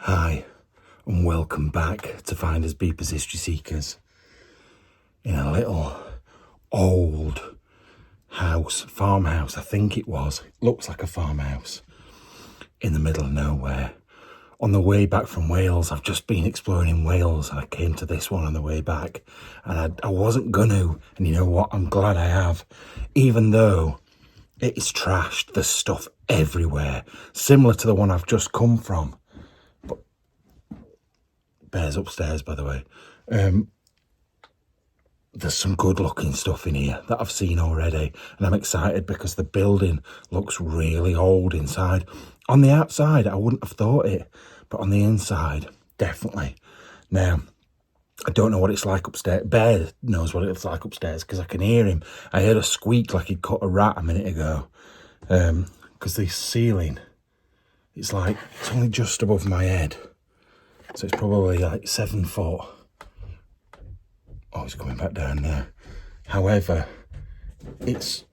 Hi, and welcome back to Finders Beepers History Seekers in a little old house, farmhouse, I think it was. It looks like a farmhouse in the middle of nowhere. On the way back from Wales, I've just been exploring in Wales and I came to this one on the way back and I wasn't gonna, and you know what, I'm glad I have, even though it is trashed. There's stuff everywhere, similar to the one I've just come from. Bear's upstairs, by the way. There's some good looking stuff in here that I've seen already, and I'm excited because the building looks really old inside. On the outside, I wouldn't have thought it, but on the inside, definitely. Now, I don't know what it's like upstairs. Bear knows what it's like upstairs because I can hear him. I heard a squeak like he'd caught a rat a minute ago, because the ceiling, it's only just above my head. So it's probably like 7 foot. Oh, it's coming back down now. However, it's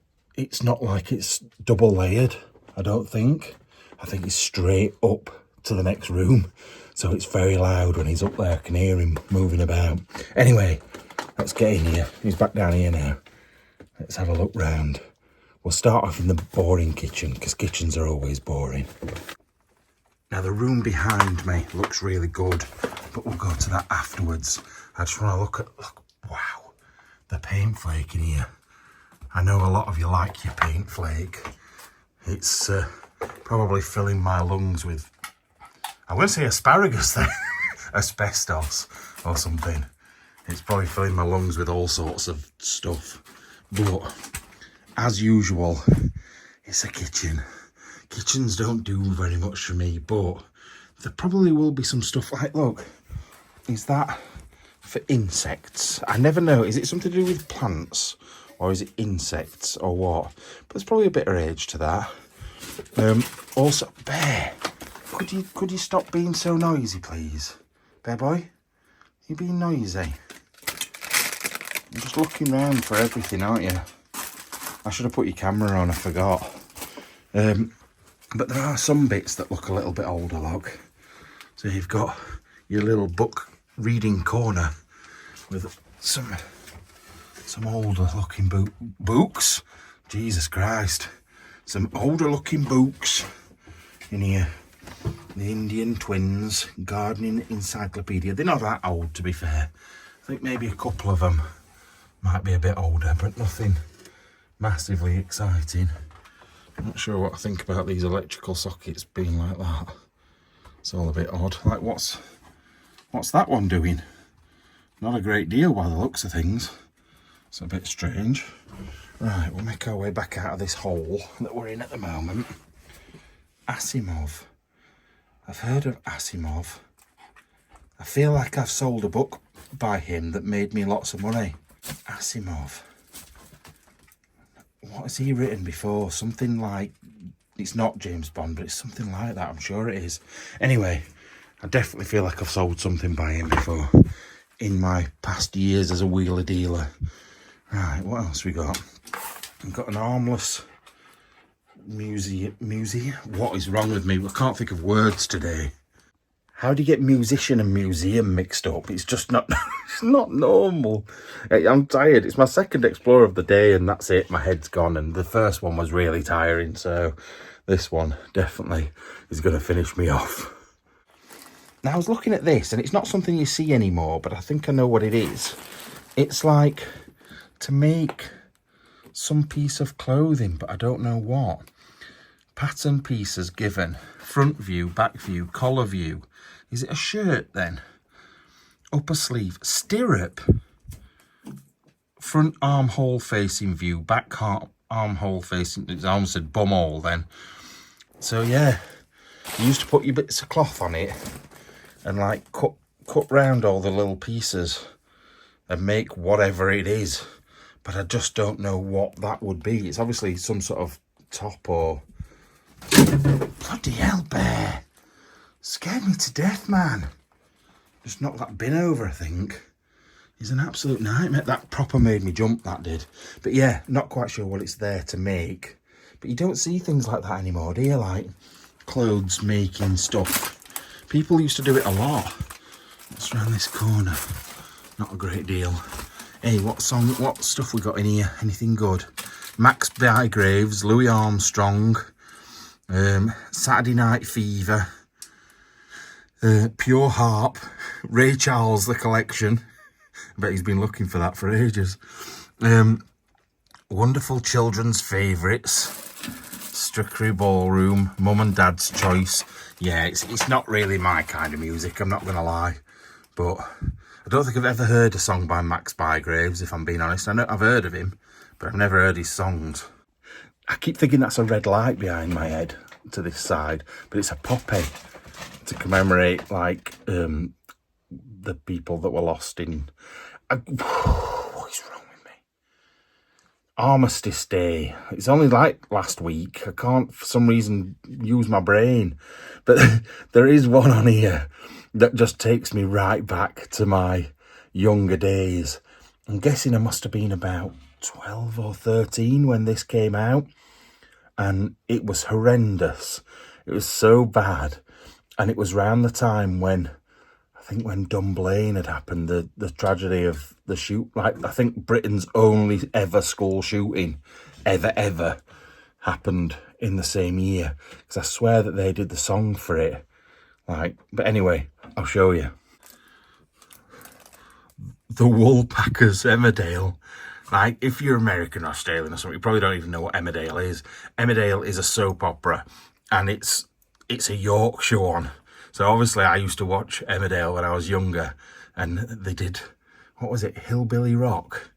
not like it's double layered, I don't think. I think it's straight up to the next room. So it's very loud when he's up there. I can hear him moving about. Anyway, let's get in here. He's back down here now. Let's have a look round. We'll start off in the boring kitchen, because kitchens are always boring. Now the room behind me looks really good, but we'll go to that afterwards. I just want to look, wow, the paint flake in here. I know a lot of you like your paint flake. It's probably filling my lungs with, I won't say asparagus then, asbestos or something. It's probably filling my lungs with all sorts of stuff. But as usual, it's a kitchen. Kitchens don't do very much for me, but there probably will be some stuff like, look, is that for insects? I never know. Is it something to do with plants or is it insects or what? But there's probably a bit of age to that. Also, Bear, could you stop being so noisy, please? Bear boy, you being noisy? You're just looking round for everything, aren't you? I should have put your camera on, I forgot. But there are some bits that look a little bit older, look. So you've got your little book reading corner with some older looking books. Jesus Christ. Some older looking books in here. The Indian Twins Gardening Encyclopedia. They're not that old, to be fair. I think maybe a couple of them might be a bit older, but nothing massively exciting. I'm not sure what I think about these electrical sockets being like that. It's all a bit odd. Like, what's that one doing? Not a great deal by the looks of things. It's a bit strange. Right, we'll make our way back out of this hole that we're in at the moment. Asimov. I've heard of Asimov. I feel like I've sold a book by him that made me lots of money. Asimov. What has he written before? Something like, it's not James Bond, but it's something like that. I'm sure it is. Anyway, I definitely feel like I've sold something by him before in my past years as a wheeler dealer. Right, what else we got? We've got an armless museum. What is wrong with me? I can't think of words today. How do you get musician and museum mixed up? It's just not, it's not normal. I'm tired. It's my second explore of the day and that's it. My head's gone and the first one was really tiring. So this one definitely is going to finish me off. Now I was looking at this and it's not something you see anymore, but I think I know what it is. It's like to make some piece of clothing, but I don't know what. Pattern pieces given. Front view, back view, collar view. Is it a shirt then? Upper sleeve, stirrup, front armhole facing view, back armhole facing, it's almost said bumhole then. So yeah, you used to put your bits of cloth on it and like cut round all the little pieces and make whatever it is. But I just don't know what that would be. It's obviously some sort of top or... Bloody hell, Bear. Scared me to death, man. Just knocked that bin over, I think. He's an absolute nightmare. That proper made me jump, that did. But yeah, not quite sure what it's there to make. But you don't see things like that anymore, do you? Like clothes making stuff. People used to do it a lot. What's around this corner? Not a great deal. Hey, what stuff we got in here? Anything good? Max Bygraves, Louis Armstrong, Saturday Night Fever, Pure Harp, Ray Charles, The Collection. I bet he's been looking for that for ages. Wonderful Children's Favourites, Strictly Ballroom, Mum and Dad's Choice. Yeah, it's not really my kind of music, I'm not going to lie. But I don't think I've ever heard a song by Max Bygraves, if I'm being honest. I know I've heard of him, but I've never heard his songs. I keep thinking that's a red light behind my head to this side, but it's a poppy to commemorate, like, the people that were lost in... what is wrong with me? Armistice Day. It's only like last week. I can't, for some reason, use my brain. But there is one on here that just takes me right back to my younger days. I'm guessing I must have been about 12 or 13 when this came out. And it was horrendous. It was so bad. And it was around the time when, I think when Dunblane had happened, the tragedy of the shoot. Like, I think Britain's only ever school shooting ever happened in the same year. Because I swear that they did the song for it. Like, but anyway, I'll show you. The Woolpackers, Emmerdale. Like, if you're American or Australian or something, you probably don't even know what Emmerdale is. Emmerdale is a soap opera, and it's a Yorkshire one. So obviously I used to watch Emmerdale when I was younger, and they did, what was it, Hillbilly Rock?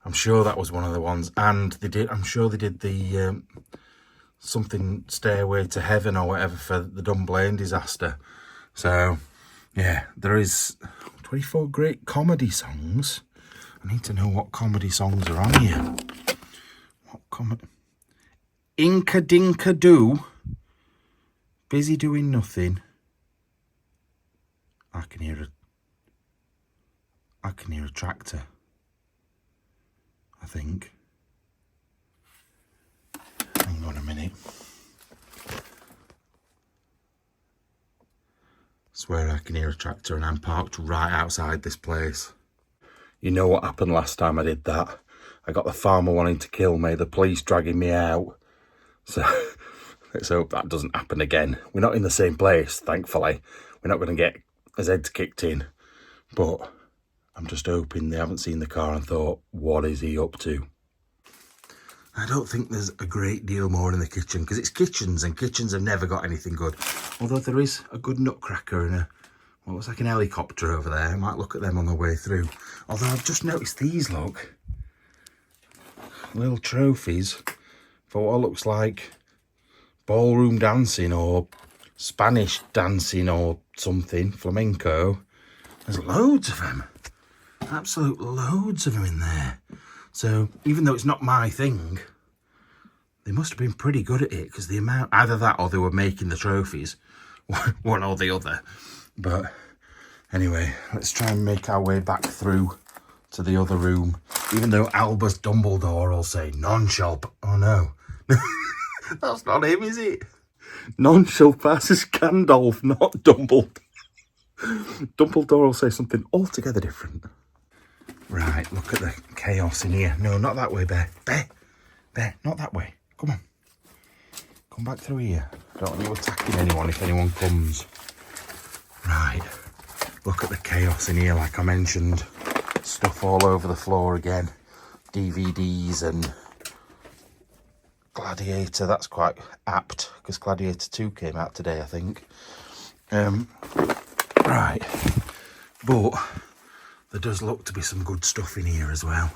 I'm sure that was one of the ones. And I'm sure they did the something Stairway to Heaven or whatever for the Dunblane disaster. So yeah, there is 24 great comedy songs. I need to know what comedy songs are on here. What comedy? Inka Dinka Doo. Busy Doing Nothing. I can hear a tractor, I think. Hang on a minute. Swear I can hear a tractor, and I'm parked right outside this place. You know what happened last time I did that? I got the farmer wanting to kill me, the police dragging me out. So let's hope that doesn't happen again. We're not in the same place, thankfully. We're not going to get his heads kicked in. But I'm just hoping they haven't seen the car and thought, what is he up to? I don't think there's a great deal more in the kitchen, because it's kitchens, and kitchens have never got anything good. Although there is a good nutcracker and what looks like an helicopter over there. I might look at them on the way through. Although I've just noticed these, look. Little trophies for what looks like ballroom dancing or Spanish dancing or something, flamenco. There's loads of them. Absolute loads of them in there. So even though it's not my thing, they must have been pretty good at it, because the amount, either that or they were making the trophies, one or the other. But anyway, let's try and make our way back through to the other room. Even though Albus Dumbledore will say, none shall... Oh no. That's not him, is it? None shall pass as Gandalf, not Dumbledore. Dumbledore will say something altogether different. Right, look at the chaos in here. No, not that way, Bear. Bear, not that way. Come on. Come back through here. I don't want you attacking anyone if anyone comes. Right, look at the chaos in here, like I mentioned. Stuff all over the floor again. DVDs and Gladiator. That's quite apt, because Gladiator 2 came out today, I think. Right, but there does look to be some good stuff in here as well.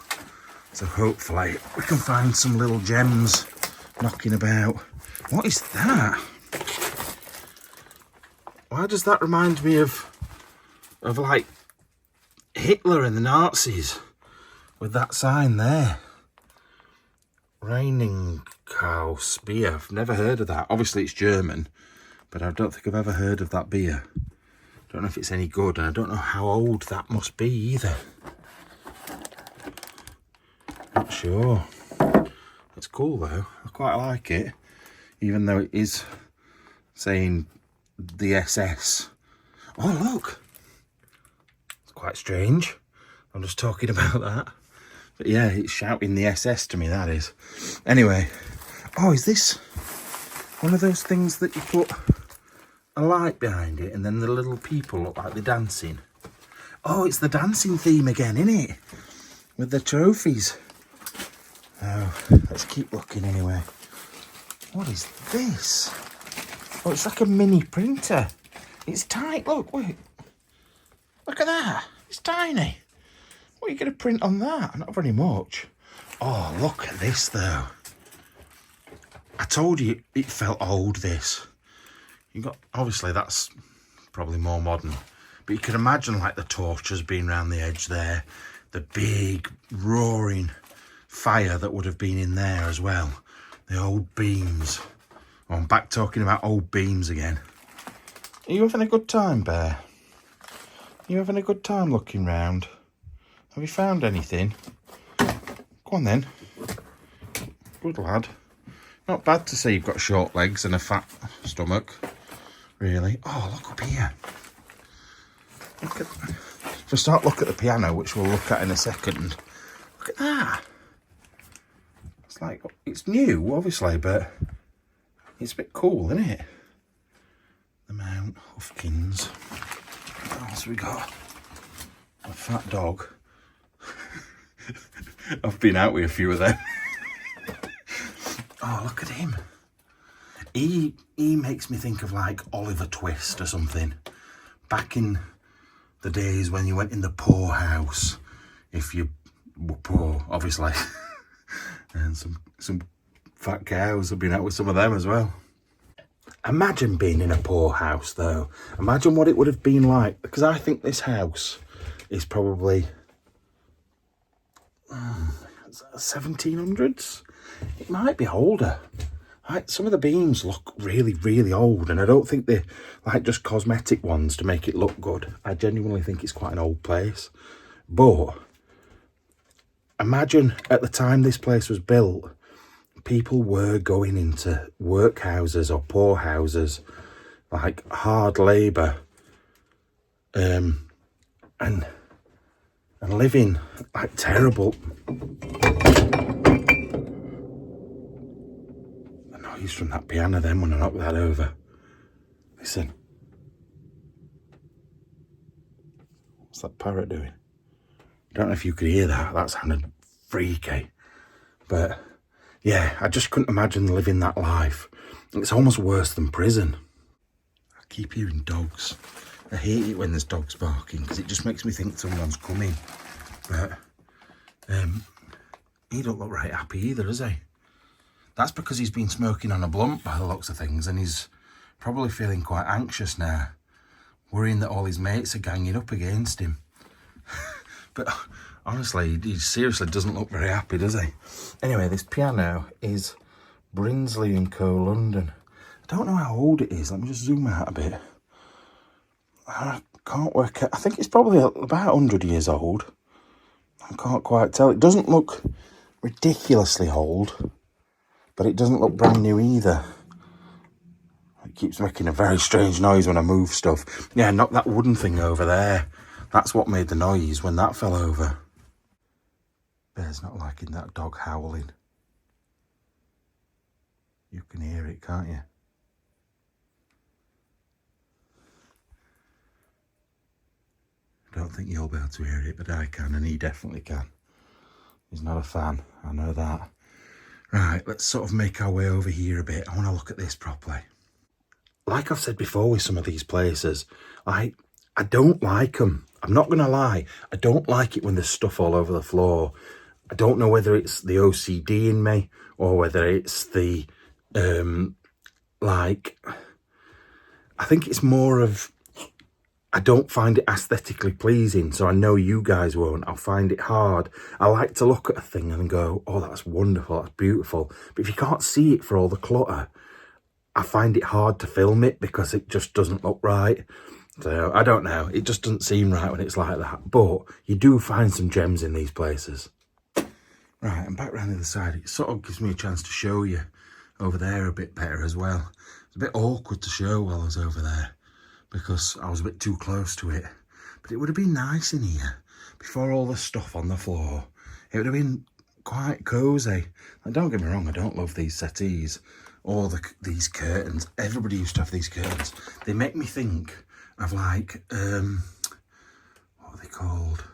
So hopefully we can find some little gems knocking about. What is that? Why does that remind me of like Hitler and the Nazis with that sign there? Reininghaus beer. I've never heard of that. Obviously it's German, but I don't think I've ever heard of that beer. Don't know if it's any good, and I don't know how old that must be either. Not sure. It's cool though. I quite like it, even though it is saying the SS Oh, look. It's quite strange. I'm just talking about that. But yeah, it's shouting the SS to me, that is. Anyway. Oh, is this one of those things that you put a light behind it and then the little people look like they're dancing? Oh, it's the dancing theme again, isn't it? With the trophies. Oh, let's keep looking anyway. What is this? Oh, it's like a mini printer. It's tiny. Look, wait. Look at that. It's tiny. What are you going to print on that? Not very much. Oh, look at this, though. I told you it felt old, this. You got, obviously, that's probably more modern. But you can imagine, like, the torches being around the edge there. The big, roaring fire that would have been in there as well. The old beams. Oh, I'm back talking about old beams again. Are you having a good time, Bear? Are you having a good time looking round? Have you found anything? Go on then. Good lad. Not bad to say you've got short legs and a fat stomach. Really. Oh, look up here. Look at... If we start looking at the piano, which we'll look at in a second. Look at that. It's like, it's new, obviously, but it's a bit cool, isn't it? The Mount Huffkins. What else we got? A fat dog. I've been out with a few of them. Oh, look at him. He makes me think of like Oliver Twist or something. Back in the days when you went in the poorhouse, if you were poor, obviously. And some fat cows. I've been out with some of them as well. Imagine being in a poorhouse, though. Imagine what it would have been like. Because I think this house is probably 1700s. It might be older. Some of the beams look really, really old, and I don't think they're like just cosmetic ones to make it look good. I genuinely think it's quite an old place. But imagine at the time this place was built, people were going into workhouses or poorhouses, like hard labour, and living like terrible. The noise from that piano then when I knock that over. Listen. What's that parrot doing? I don't know if you could hear that. That sounded freaky. But yeah, I just couldn't imagine living that life. It's almost worse than prison. I keep hearing dogs. I hate it when there's dogs barking because it just makes me think someone's coming. But he don't look right happy either, does he? That's because he's been smoking on a blunt by the looks of things, and he's probably feeling quite anxious now, worrying that all his mates are ganging up against him. But honestly, he seriously doesn't look very happy, does he? Anyway, this piano is Brinsley & Co. London. I don't know how old it is. Let me just zoom out a bit. I can't work out. I think it's probably about 100 years old. I can't quite tell. It doesn't look ridiculously old, but it doesn't look brand new either. It keeps making a very strange noise when I move stuff. Yeah, knock that wooden thing over there. That's what made the noise when that fell over. Bear's not liking that dog howling. You can hear it, can't you? I don't think you'll be able to hear it, but I can, and he definitely can. He's not a fan, I know that. Right, let's sort of make our way over here a bit. I want to look at this properly. Like I've said before with some of these places, I don't like them. I'm not going to lie. I don't like it when there's stuff all over the floor. I don't know whether it's the OCD in me or whether it's the, I think it's more of, I don't find it aesthetically pleasing, so I know you guys won't. I'll find it hard. I like to look at a thing and go, oh, that's wonderful, that's beautiful. But if you can't see it for all the clutter, I find it hard to film it because it just doesn't look right. So, I don't know. It just doesn't seem right when it's like that. But you do find some gems in these places. Right, I'm back round the other side. It sort of gives me a chance to show you over there a bit better as well. It's a bit awkward to show while I was over there. because I was a bit too close to it. But it would have been nice in here before all the stuff on the floor. It would have been quite cosy. And don't get me wrong, I don't love these settees or these curtains. Everybody used to have these curtains. They make me think of like, what are they called?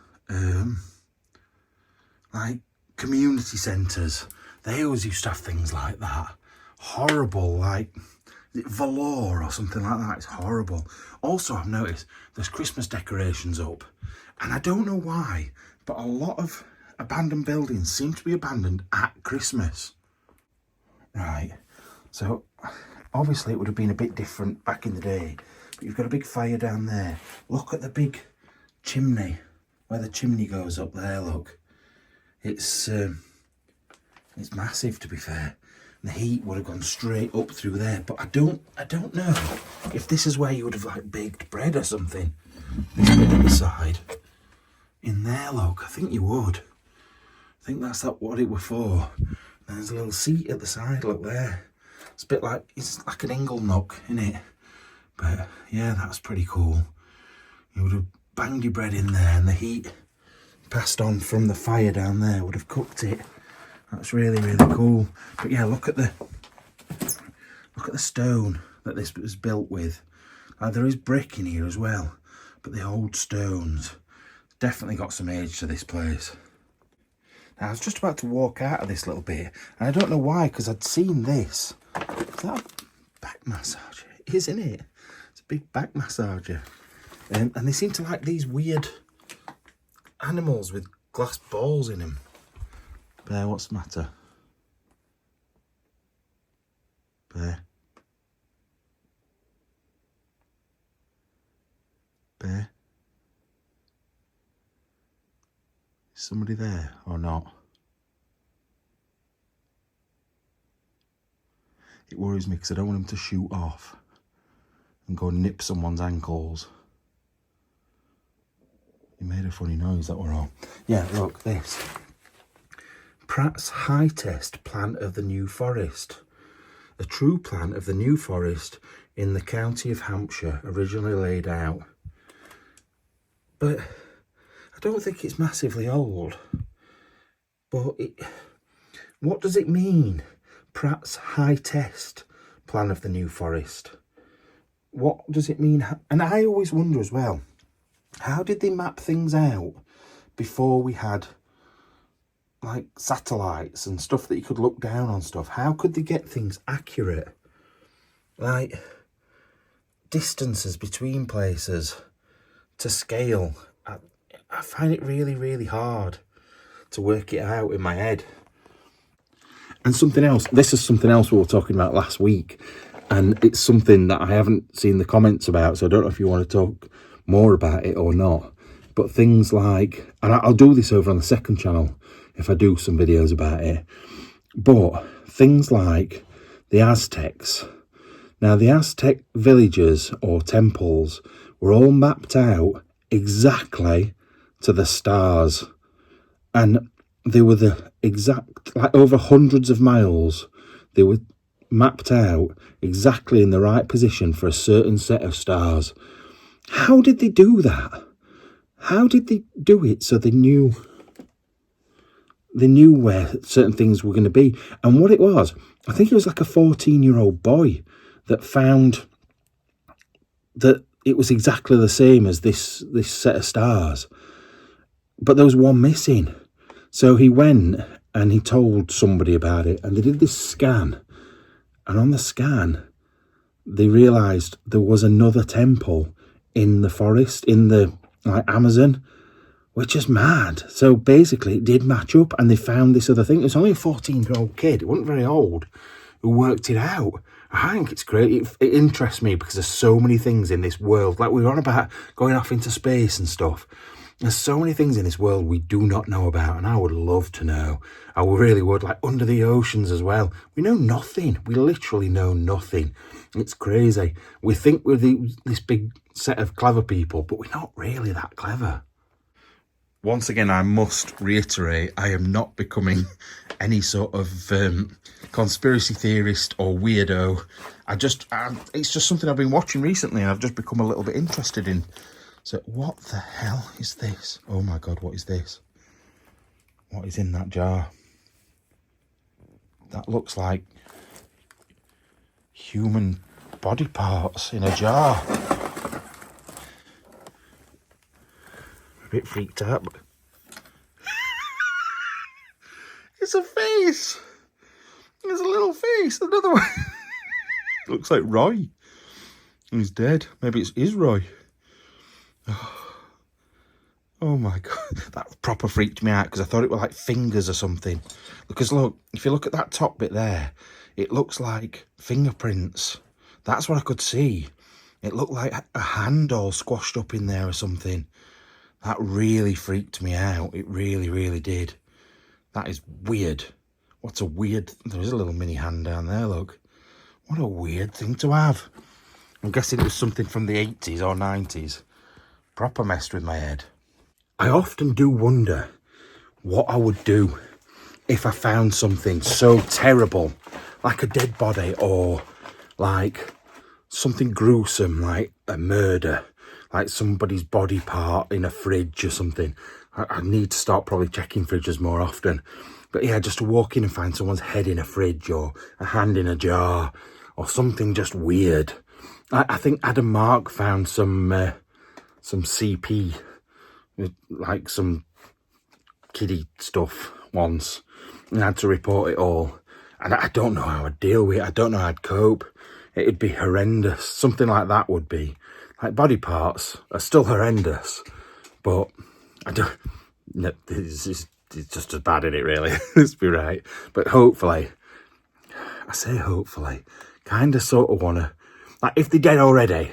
Like community centres. They always used to have things like that. Horrible, like velour or something like that. It's horrible. Also, I've noticed there's Christmas decorations up, and I don't know why, but a lot of abandoned buildings seem to be abandoned at Christmas. Right, so obviously it would have been a bit different back in the day, but you've got a big fire down there. Look at the big chimney, where the chimney goes up there, look. It's massive, to be fair. And the heat would have gone straight up through there, but I don't know if this is where you would have like baked bread or something. This bit at the side. In there, look, I think you would. I think that's what it were for. There's a little seat at the side, look there. It's a bit like, it's like an ingle nook, isn't it? But yeah, that's pretty cool. You would have banged your bread in there, and the heat passed on from the fire down there would have cooked it. That's really, really cool. But yeah, look at the stone that this was built with. There is brick in here as well, but the old stones definitely got some age to this place. Now I was just about to walk out of this little bit, and I don't know why, because I'd seen this. Is that a back massager? It is, isn't it? It's a big back massager. And they seem to like these weird animals with glass balls in them. Bear, what's the matter? Bear? Bear? Is somebody there or not? It worries me because I don't want him to shoot off and go nip someone's ankles. He made a funny noise, that were all. Yeah, look, this. Pratt's High Test Plan of the New Forest. A true plan of the New Forest in the county of Hampshire, originally laid out. But I don't think it's massively old. But what does it mean? Pratt's High Test Plan of the New Forest. What does it mean? And I always wonder as well, how did they map things out before we had like satellites and stuff that you could look down on stuff? How could they get things accurate? Like distances between places to scale. I find it really, really hard to work it out in my head. And something else, this is something else we were talking about last week, and it's something that I haven't seen the comments about, so I don't know if you want to talk more about it or not. But things like, and I'll do this over on the second channel if I do some videos about it, but things like the Aztecs. Now, the Aztec villages or temples were all mapped out exactly to the stars, and they were the exact, like over hundreds of miles, they were mapped out exactly in the right position for a certain set of stars. How did they do that? How did they do it so they knew where certain things were going to be? And what it was, I think it was like a 14-year-old boy that found that it was exactly the same as this set of stars, but there was one missing. So he went and he told somebody about it, and they did this scan, and on the scan they realised there was another temple in the forest, in the Amazon, which is mad. So basically it did match up, and they found this other thing. It was only a 14-year-old kid, it wasn't very old, who worked it out. I think it's great. It interests me because there's so many things in this world. Like we were on about going off into space and stuff. There's so many things in this world we do not know about, and I would love to know. I really would, like under the oceans as well. We know nothing. We literally know nothing. It's crazy. We think we're this big set of clever people, but we're not really that clever. once again, I must reiterate, I am not becoming any sort of conspiracy theorist or weirdo. It's just something I've been watching recently and I've just become a little bit interested in. So what the hell is this? Oh my God, what is this? What is in that jar? That looks like human body parts in a jar. A bit freaked out, but it's a face. There's a little face. Another one. Looks like Roy. He's dead. Maybe it is Roy. Oh my God, that proper freaked me out because I thought it were like fingers or something. Because look, if you look at that top bit there, it looks like fingerprints. That's what I could see. It looked like a hand all squashed up in there or something. That really freaked me out. It really, really did. That is weird. What's a weird... There is a little mini hand down there, look. What a weird thing to have. I'm guessing it was something from the 80s or 90s. Proper messed with my head. I often do wonder what I would do if I found something so terrible, like a dead body or like something gruesome, like a murder, like somebody's body part in a fridge or something. I need to start probably checking fridges more often. But yeah, just to walk in and find someone's head in a fridge or a hand in a jar or something just weird. I think Adam Mark found some CP, with like some kiddie stuff once, and had to report it all. And I don't know how I'd deal with it. I don't know how I'd cope. It'd be horrendous. Something like that would be. Like body parts are still horrendous, but I don't. No, it's just as bad in it, really. Let's be right. But hopefully, I say hopefully, kind of sort of wanna, like if they're dead already,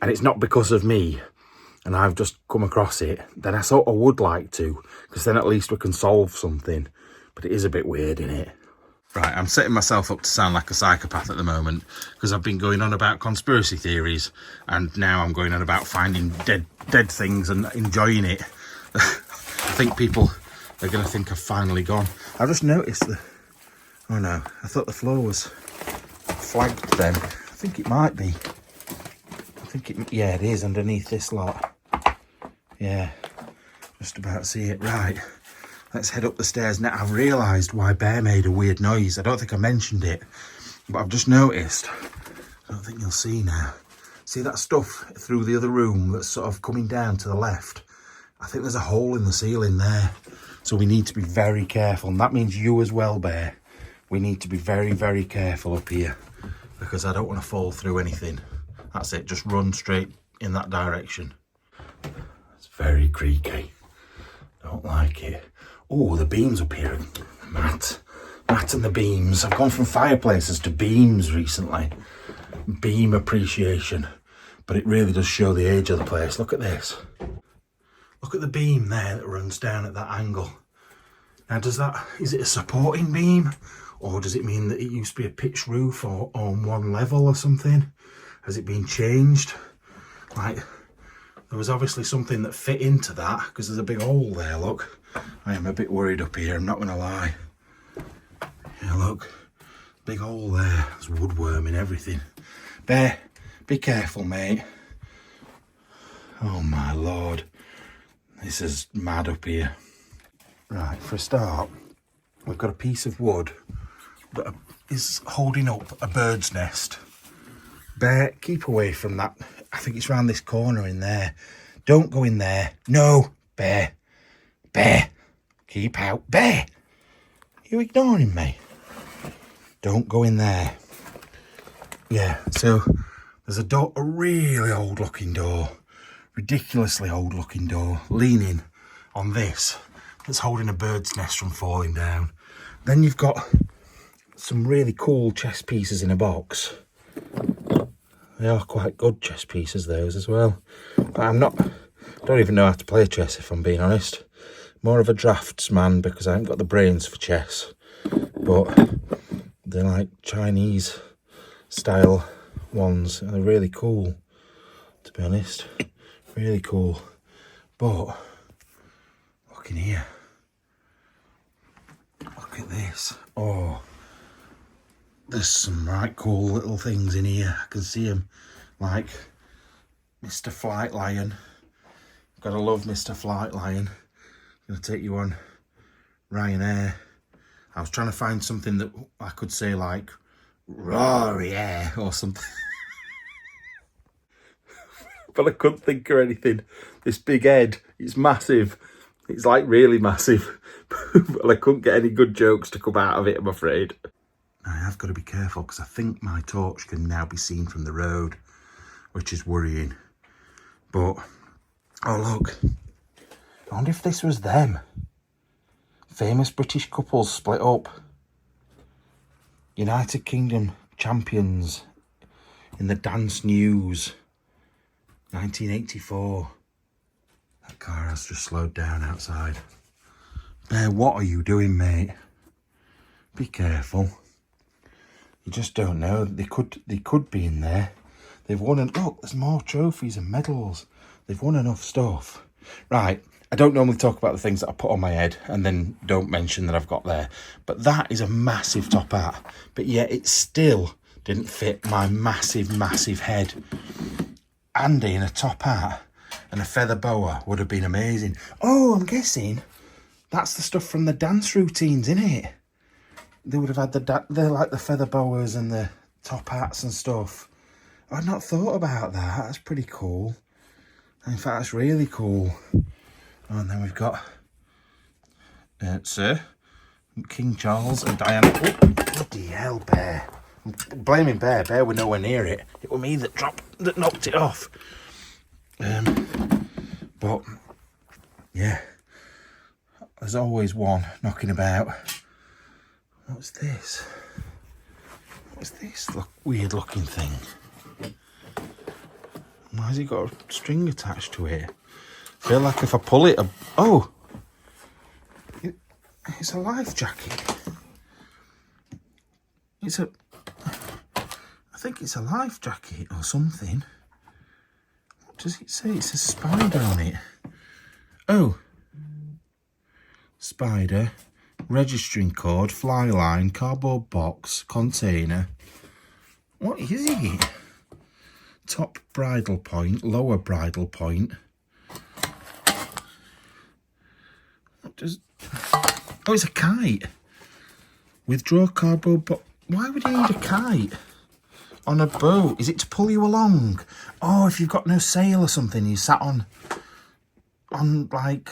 and it's not because of me, and I've just come across it, then I sort of would like to, because then at least we can solve something. But it is a bit weird, innit? Right, I'm setting myself up to sound like a psychopath at the moment, because I've been going on about conspiracy theories, and now I'm going on about finding dead things and enjoying it. I think people are going to think I've finally gone. I've just noticed the... Oh no, I thought the floor was flagged then. I think it might be. Yeah, it is underneath this lot. Yeah, just about to see it. Right, let's head up the stairs now. I've realised why Bear made a weird noise. I don't think I mentioned it, but I've just noticed. I don't think you'll see now. See that stuff through the other room that's sort of coming down to the left? I think there's a hole in the ceiling there. So we need to be very careful. And that means you as well, Bear. We need to be very, very careful up here, because I don't want to fall through anything. That's it, just run straight in that direction. It's very creaky. Don't like it. Oh, the beams up here. Matt and the beams. I've gone from fireplaces to beams recently. Beam appreciation. But it really does show the age of the place. Look at this. Look at the beam there that runs down at that angle. Now is it a supporting beam? Or does it mean that it used to be a pitched roof or on one level or something? Has it been changed? Like, there was obviously something that fit into that, because there's a big hole there, look. I am a bit worried up here, I'm not going to lie. Yeah, look. Big hole there. There's woodworm and everything. Bear, be careful, mate. Oh my lord. This is mad up here. Right, for a start, we've got a piece of wood that is holding up a bird's nest. Bear, keep away from that. I think it's round this corner in there. Don't go in there. No, Bear. Bear, keep out. Bear, you ignoring me? Don't go in there. Yeah, so there's a door, a really old looking door, ridiculously old looking door, leaning on this, that's holding a bird's nest from falling down. Then you've got some really cool chess pieces in a box. They are quite good chess pieces, those as well. But I don't even know how to play chess, if I'm being honest. More of a draftsman, because I haven't got the brains for chess. But they're like Chinese style ones, and they're really cool, to be honest. Really cool. But in here. Look at this. Oh, there's some right cool little things in here. I can see them, like Mr. Flight Lion. Gotta love Mr. Flight Lion. Gonna take you on Ryanair. I was trying to find something that I could say like roar yeah or something. But I couldn't think of anything. This big head, it's massive. It's like really massive. But I couldn't get any good jokes to come out of it, I'm afraid. I have got to be careful because I think my torch can now be seen from the road, which is worrying. But, oh look, I wonder if this was them. Famous British couples split up. United Kingdom champions in the dance news. 1984. That car has just slowed down outside. Bear, what are you doing, mate? Be careful. You just don't know. They could be in there. They've won look, there's more trophies and medals. They've won enough stuff. Right, I don't normally talk about the things that I put on my head and then don't mention that I've got there. But that is a massive top hat. But yet it still didn't fit my massive, massive head. Andy in a top hat and a feather boa would have been amazing. Oh, I'm guessing that's the stuff from the dance routines, innit? They would have had they're like the feather boas and the top hats and stuff. I'd not thought about that. That's pretty cool. In fact, that's really cool. Oh, and then we've got Sir King Charles and Diana. Oh, bloody hell, Bear. I'm blaming Bear. Bear were nowhere near it. It was me that knocked it off. But yeah, there's always one knocking about. What's this? What's this weird looking thing? Why has it got a string attached to it? I feel like if I pull it, oh, it's a life jacket. I think it's a life jacket or something. What does it say? It says spider on it. Oh, spider, registering code, fly line, cardboard box, container. What is it? Top bridle point, lower bridle point. What does... Oh, it's a kite. Withdraw cardboard box. Why would you need a kite on a boat? Is it to pull you along? Oh, if you've got no sail or something, you sat on like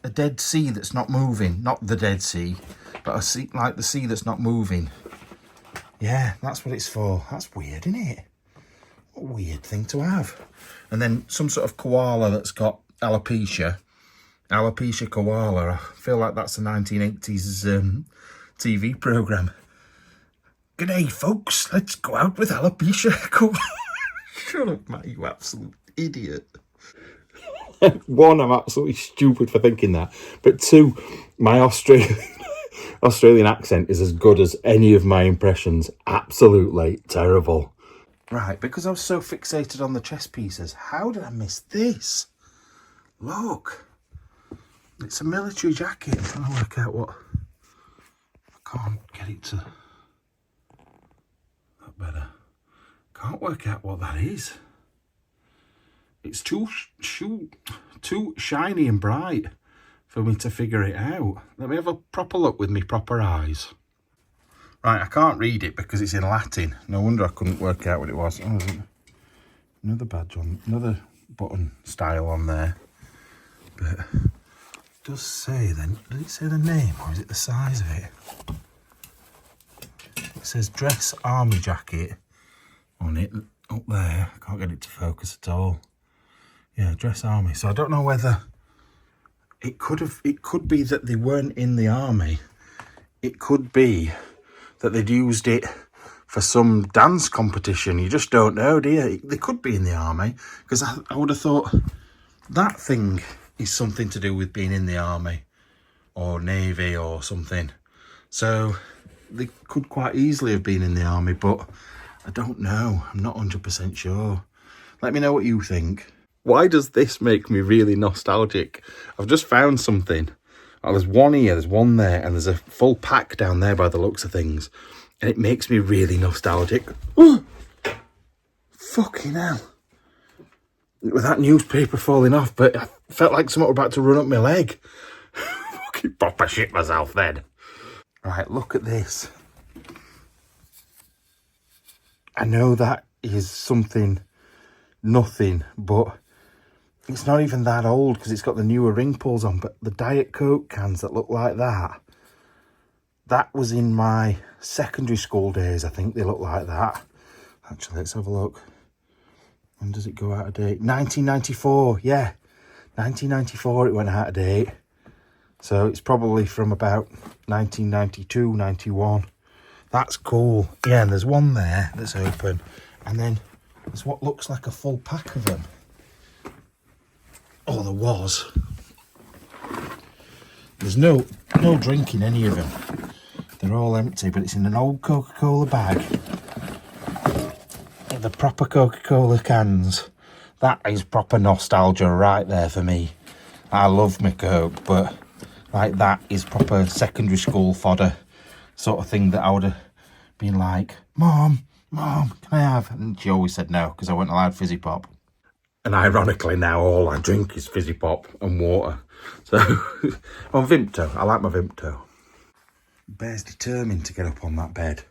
a dead sea that's not moving. Not the Dead Sea, but a sea, like the sea that's not moving. Yeah, that's what it's for. That's weird, isn't it? What a weird thing to have. And then some sort of koala that's got alopecia. Alopecia koala. I feel like that's a 1980s TV programme. G'day, folks. Let's go out with alopecia koala. Shut up, Matt, you absolute idiot. One, I'm absolutely stupid for thinking that. But two, my Australian accent is as good as any of my impressions. Absolutely terrible. Right, because I was so fixated on the chess pieces, how did I miss this? Look. It's a military jacket. I'm trying to work out what... I can't get it to... That better. Can't work out what that is. It's too shiny and bright for me to figure it out. Let me have a proper look with me proper eyes. Right, I can't read it because it's in Latin. No wonder I couldn't work out what it was. Oh, another badge on, another button style on there. But it does say then, does it say the name or is it the size of it? It says dress army jacket on it up there. I can't get it to focus at all. Yeah, dress army. So I don't know whether it could be that they weren't in the army. It could be that they'd used it for some dance competition. You just don't know, do you? They could be in the army, because I would have thought that thing is something to do with being in the army or navy or something. So they could quite easily have been in the army, but I don't know. I'm not 100% sure. Let me know what you think. Why does this make me really nostalgic? I've just found something Oh, there's one here, there's one there, and there's a full pack down there by the looks of things. And it makes me really nostalgic. Ooh, fucking hell. With that newspaper falling off, but I felt like something was about to run up my leg. Fucking proper shit myself then. Right, look at this. I know that is something, nothing, but it's not even that old because it's got the newer ring pulls on, but the Diet Coke cans that look like that, that was in my secondary school days, I think they look like that. Actually, let's have a look. When does it go out of date? 1994, yeah. 1994 it went out of date. So it's probably from about 1992, 91. That's cool. Yeah, and there's one there that's open. And then there's what looks like a full pack of them. Oh, there was. There's no drink in any of them. They're all empty, but it's in an old Coca-Cola bag. The proper Coca-Cola cans. That is proper nostalgia right there for me. I love my Coke, but like that is proper secondary school fodder sort of thing that I would have been like, Mom, can I have? And she always said no, because I wasn't allowed fizzy pop. And ironically now all I drink is fizzy pop and water. So, on Vimto, I like my Vimto. Bear's determined to get up on that bed.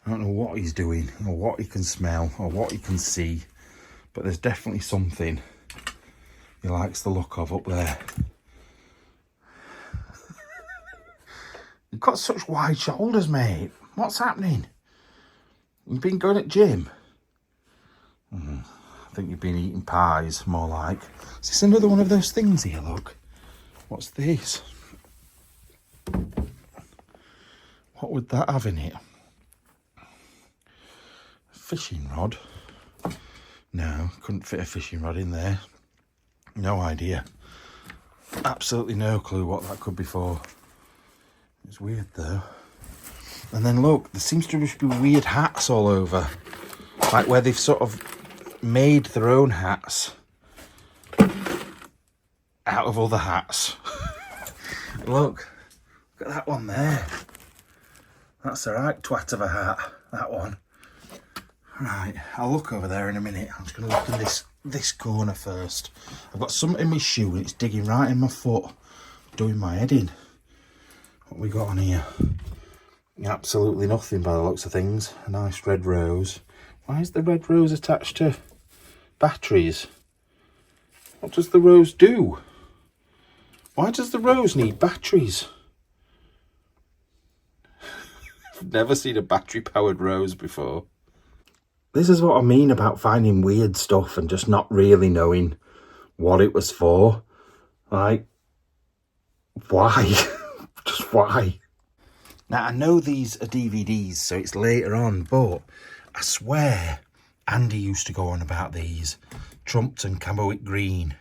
I don't know what he's doing, or what he can smell, or what he can see, but there's definitely something he likes the look of up there. You've got such wide shoulders, mate. What's happening? You've been going at gym? I think you've been eating pies, more like. Is this another one of those things here, look? What's this? What would that have in it? Fishing rod? No, couldn't fit a fishing rod in there. No idea. Absolutely no clue what that could be for. It's weird though. And then look, there seems to just be weird hats all over. Like where they've sort of made their own hats out of other hats. Look at that one there. That's a right twat of a hat, that one. Right, I'll look over there in a minute. I'm just going to look in this corner first. I've got something in my shoe and it's digging right in my foot, doing my head in. What we got on here? Absolutely nothing by the looks of things. A nice red rose. Why is the red rose attached to batteries? What does the rose do? Why does the rose need batteries? I've never seen a battery-powered rose before. This is what I mean about finding weird stuff and just not really knowing what it was for. Like, why? Just why? Now, I know these are DVDs, so it's later on, but I swear Andy used to go on about these. Trumpton, Camberwick Green.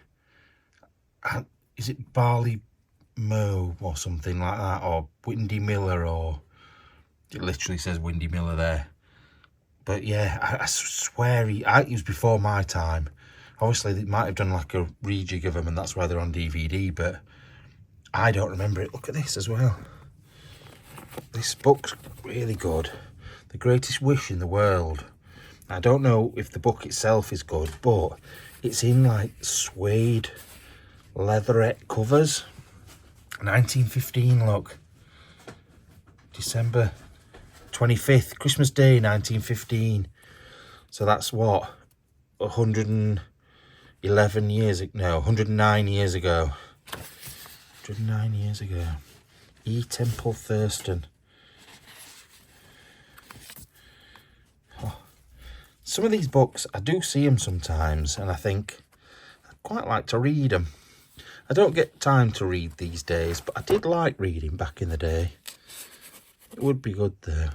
Is it Barley Mow or something like that? Or Windy Miller, or... It literally says Windy Miller there. But yeah, I swear he was before my time. Obviously, they might have done like a rejig of them and that's why they're on DVD, but I don't remember it. Look at this as well. This book's really good. The Greatest Wish in the World. I don't know if the book itself is good, but it's in like suede leatherette covers. 1915, look. December 25th, Christmas Day, 1915. So that's what? 111 years ago? No, 109 years ago. 109 years ago. E. Temple Thurston. Oh. Some of these books, I do see them sometimes, and I think I'd quite like to read them. I don't get time to read these days, but I did like reading back in the day. It would be good though.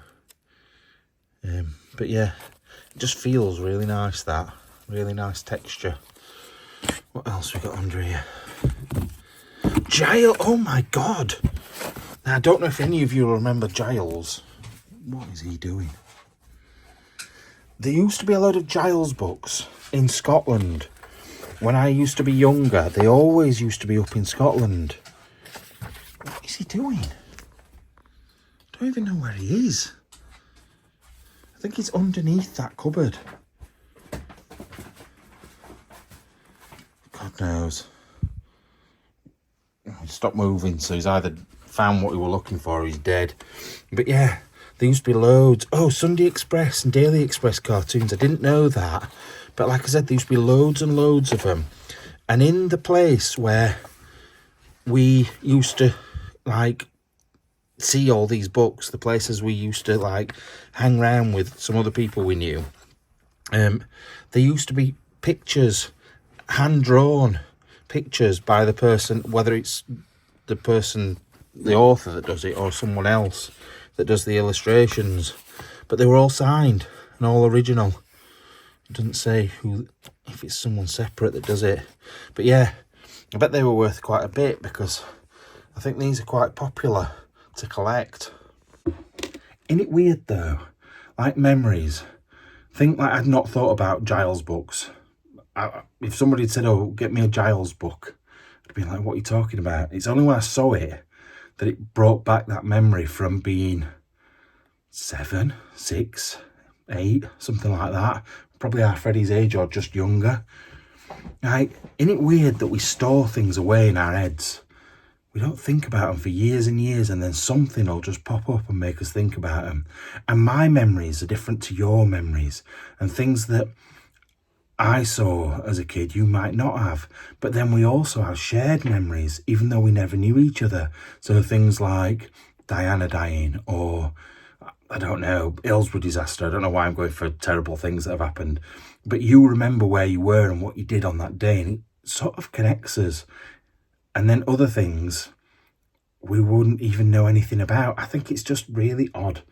But yeah, it just feels really nice, that. Really nice texture. What else we got under here? Giles! Oh my God! Now, I don't know if any of you remember Giles. What is he doing? There used to be a load of Giles books in Scotland. When I used to be younger, they always used to be up in Scotland. doing? I don't even know where he is. I think he's underneath that cupboard. God knows. He stopped moving, so he's either found what he were looking for or he's dead. But yeah, there used to be loads. Oh, Sunday Express and Daily Express cartoons. I didn't know that. But like I said, there used to be loads and loads of them. And in the place where we used to, like, see all these books, the places we used to, like, hang around with some other people we knew, there used to be pictures, hand-drawn pictures by the person, whether it's the person, the author that does it, or someone else that does the illustrations. But they were all signed and all original. It doesn't say who, if it's someone separate that does it. But yeah, I bet they were worth quite a bit, because I think these are quite popular to collect. Isn't it weird though? Like memories. Think like I'd not thought about Giles books. If somebody had said, oh, get me a Giles book, I'd be like, what are you talking about? It's only when I saw it that it brought back that memory from being 7, 6, 8, something like that. Probably our Freddie's age or just younger. Like, isn't it weird that we store things away in our heads? We don't think about them for years and years, and then something will just pop up and make us think about them. And my memories are different to your memories, and things that I saw as a kid you might not have. But then we also have shared memories, even though we never knew each other. So things like Diana dying, or I don't know, Hillsborough disaster. I don't know why I'm going for terrible things that have happened, but you remember where you were and what you did on that day, and it sort of connects us. And then other things we wouldn't even know anything about. I think it's just really odd,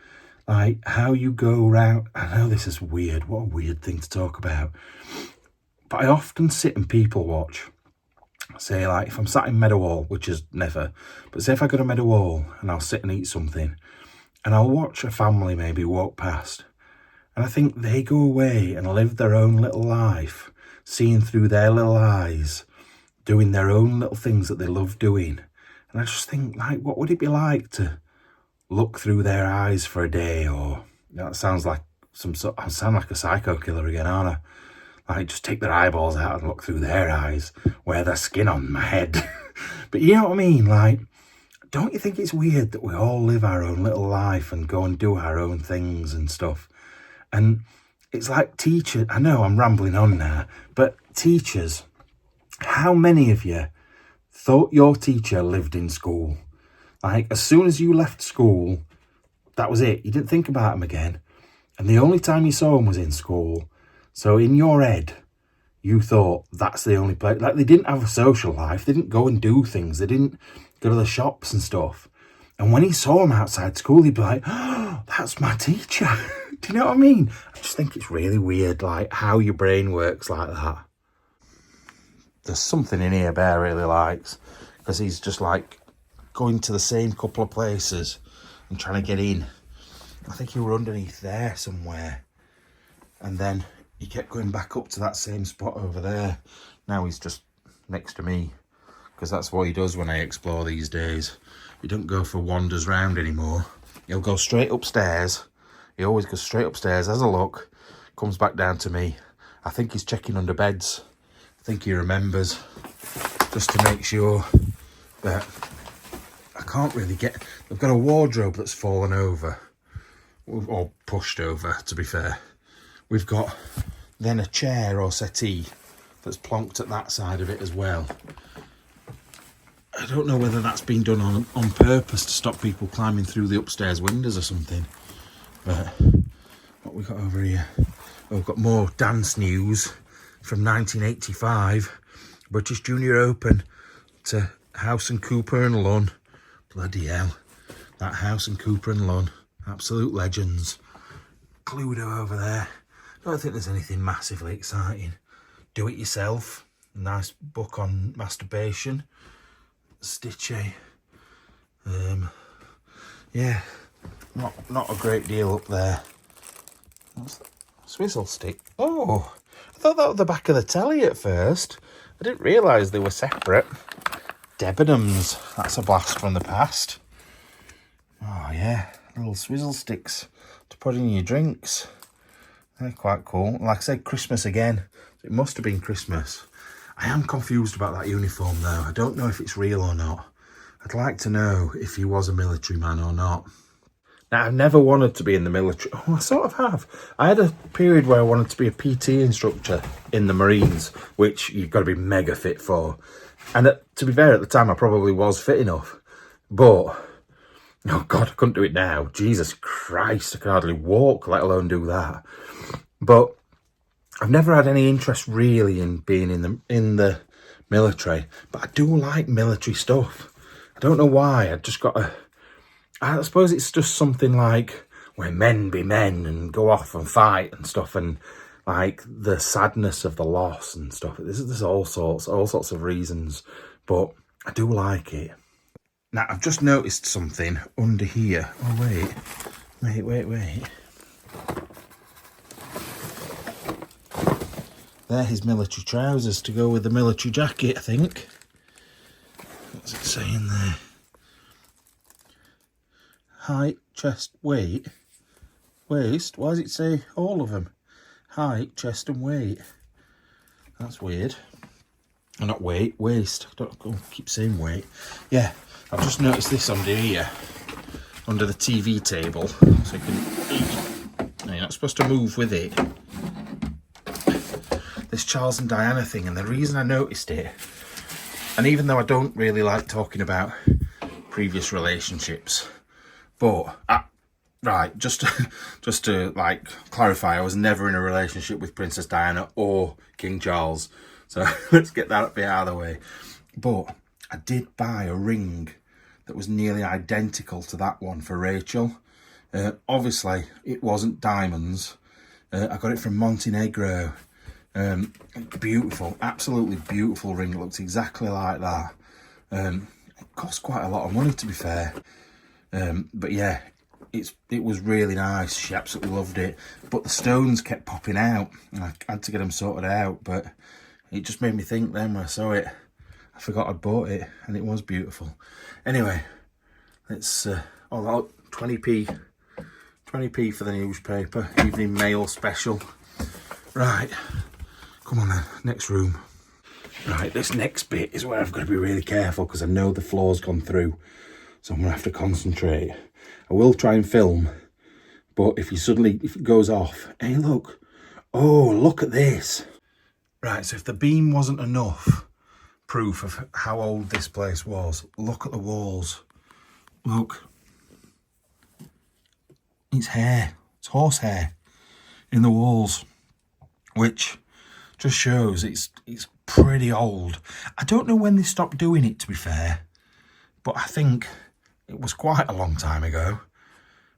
like how you go around. I know this is weird. What a weird thing to talk about. But I often sit and people watch. Say, like, if I'm sat in Meadowhall, which is never, but say if I go to Meadowhall and I'll sit and eat something, and I'll watch a family maybe walk past, and I think they go away and live their own little life, seeing through their little eyes, doing their own little things that they love doing. And I just think, like, what would it be like to look through their eyes for a day? Or, that sounds like I sound like a psycho killer again, aren't I? Like, just take their eyeballs out and look through their eyes, wear their skin on my head. But you know what I mean? Like, don't you think it's weird that we all live our own little life and go and do our own things and stuff? And it's like teachers, I know I'm rambling on now, but teachers, how many of you thought your teacher lived in school? Like, as soon as you left school, that was it. You didn't think about them again. And the only time you saw them was in school. So in your head, you thought that's the only place. Like, they didn't have a social life. They didn't go and do things. They didn't go to the shops and stuff. And when he saw him outside school, he'd be like, oh, that's my teacher. Do you know what I mean? I just think it's really weird, like, how your brain works like that. There's something in here Bear really likes, because he's just, like, going to the same couple of places and trying to get in. I think he were underneath there somewhere. And then he kept going back up to that same spot over there. Now he's just next to me, because that's what he does when I explore these days. He don't go for wanders round anymore. He'll go straight upstairs. He always goes straight upstairs, has a look, comes back down to me. I think he's checking under beds. I think he remembers, just to make sure. But I can't really get... They've got a wardrobe that's fallen over, or pushed over, to be fair. We've got then a chair or settee that's plonked at that side of it as well. I don't know whether that's been done on purpose to stop people climbing through the upstairs windows or something. But what we got over here? Oh, we've got more dance news from 1985. British Junior Open to House and Cooper and Lunn. Bloody hell. That House and Cooper and Lunn. Absolute legends. Cluedo over there. I don't think there's anything massively exciting. Do it yourself. Nice book on masturbation. Stitchy. Yeah. Not a great deal up there. What's that? Swizzle stick. Oh, I thought that was the back of the telly at first. I didn't realise they were separate. Debenhams. That's a blast from the past. Oh yeah, little swizzle sticks to put in your drinks. They're quite cool. Like I said, Christmas again. It must have been Christmas. I am confused about that uniform though. I don't know if it's real or not. I'd like to know if he was a military man or not. Now, I've never wanted to be in the military. Oh, I sort of have. I had a period where I wanted to be a PT instructor in the Marines, which you've got to be mega fit for. And to be fair, at the time, I probably was fit enough. But, oh God, I couldn't do it now. Jesus Christ, I can hardly walk, let alone do that. But I've never had any interest really in being in the military. But I do like military stuff. I don't know why. I suppose it's just something like where men be men and go off and fight and stuff, and like the sadness of the loss and stuff. There's all sorts of reasons, but I do like it. Now, I've just noticed something under here. Oh, wait. They're his military trousers to go with the military jacket, I think. What's it saying there? Height, chest, weight, waist. Why does it say all of them? Height, chest and weight. That's weird. Not weight, waist. Don't keep saying weight. Yeah, I've just noticed this under here, under the TV table. So you can eat. You're not supposed to move with it. This Charles and Diana thing, and the reason I noticed it, and even though I don't really like talking about previous relationships, but right, just to like clarify, I was never in a relationship with Princess Diana or King Charles, so let's get that bit out of the way. But I did buy a ring that was nearly identical to that one for Rachel. Obviously, it wasn't diamonds. I got it from Montenegro. Beautiful, absolutely beautiful ring. It looks exactly like that. It cost quite a lot of money, to be fair. But yeah, it was really nice. She absolutely loved it. But the stones kept popping out, and I had to get them sorted out. But it just made me think then when I saw it, I forgot I'd bought it, and it was beautiful. Anyway, let's 20p for the newspaper, evening mail special. Right, come on then, next room. Right, this next bit is where I've got to be really careful because I know the floor's gone through. So I'm going to have to concentrate. I will try and film, but if it goes off, hey look, oh look at this. Right, so if the beam wasn't enough proof of how old this place was, look at the walls. Look, it's hair, it's horsehair in the walls, which just shows it's pretty old. I don't know when they stopped doing it, to be fair, but I think it was quite a long time ago.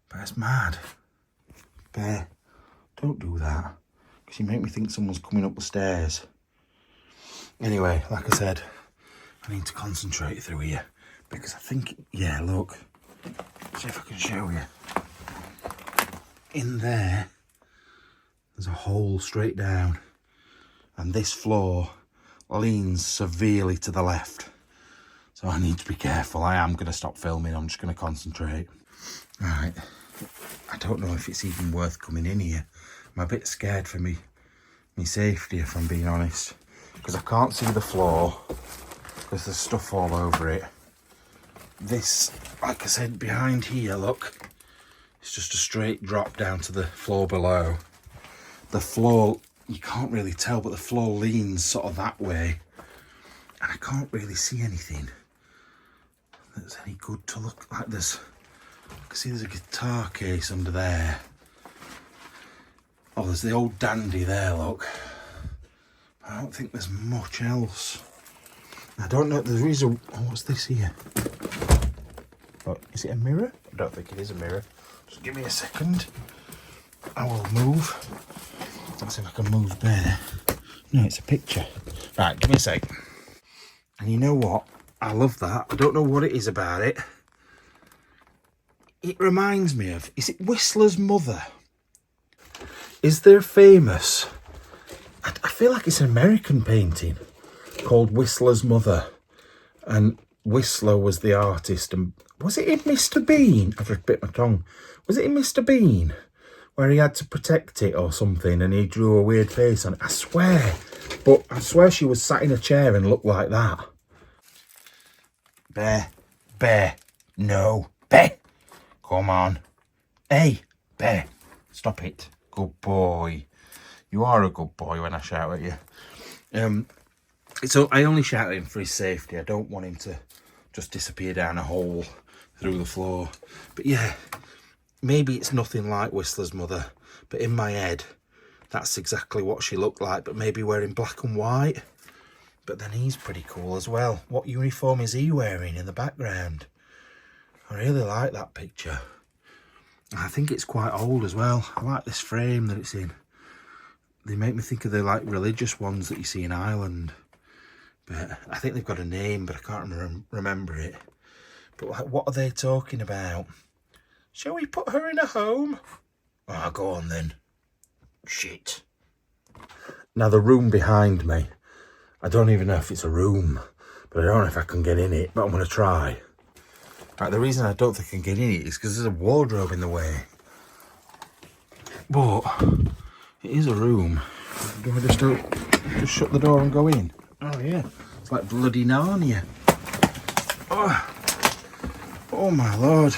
But it's mad. Bear, don't do that, because you make me think someone's coming up the stairs. Anyway, like I said, I need to concentrate through here, because I think, yeah, look, see if I can show you. In there's a hole straight down, and this floor leans severely to the left. So I need to be careful. I am going to stop filming. I'm just going to concentrate. Right. I don't know if it's even worth coming in here. I'm a bit scared for me safety, if I'm being honest. Because I can't see the floor. Because there's stuff all over it. This, like I said, behind here, look. It's just a straight drop down to the floor below. The floor, you can't really tell, but the floor leans sort of that way. And I can't really see anything that's any good to look like. I can see there's a guitar case under there. Oh, there's the old dandy there, look. I don't think there's much else. I don't know, there is oh, what's this here? Oh, is it a mirror? I don't think it is a mirror. Just give me a second. I will move. Let's see if I can move there. No, it's a picture. Right, give me a sec. And you know what? I love that. I don't know what it is about it. It reminds me of, is it Whistler's Mother? Is there famous, I feel like it's an American painting called Whistler's Mother. And Whistler was the artist and Was it in Mr. Bean? I've just bit my tongue. Was it in Mr. Bean? Where he had to protect it or something and he drew a weird face on it. I swear. But I swear she was sat in a chair and looked like that. Bear. Bear. No. Bear. Come on. Hey. Bear. Stop it. Good boy. You are a good boy when I shout at you. So I only shout at him for his safety. I don't want him to just disappear down a hole through the floor. But yeah, maybe it's nothing like Whistler's mother, but in my head, that's exactly what she looked like, but maybe wearing black and white. But then he's pretty cool as well. What uniform is he wearing in the background? I really like that picture. I think it's quite old as well. I like this frame that it's in. They make me think of the like religious ones that you see in Ireland. But I think they've got a name, but I can't remember it. But like, what are they talking about? Shall we put her in a home? Oh, go on then. Shit. Now the room behind me, I don't even know if it's a room, but I don't know if I can get in it, but I'm going to try. Right, the reason I don't think I can get in it is because there's a wardrobe in the way. But it is a room. Do I just shut the door and go in? Oh yeah, it's like bloody Narnia. Oh my lord.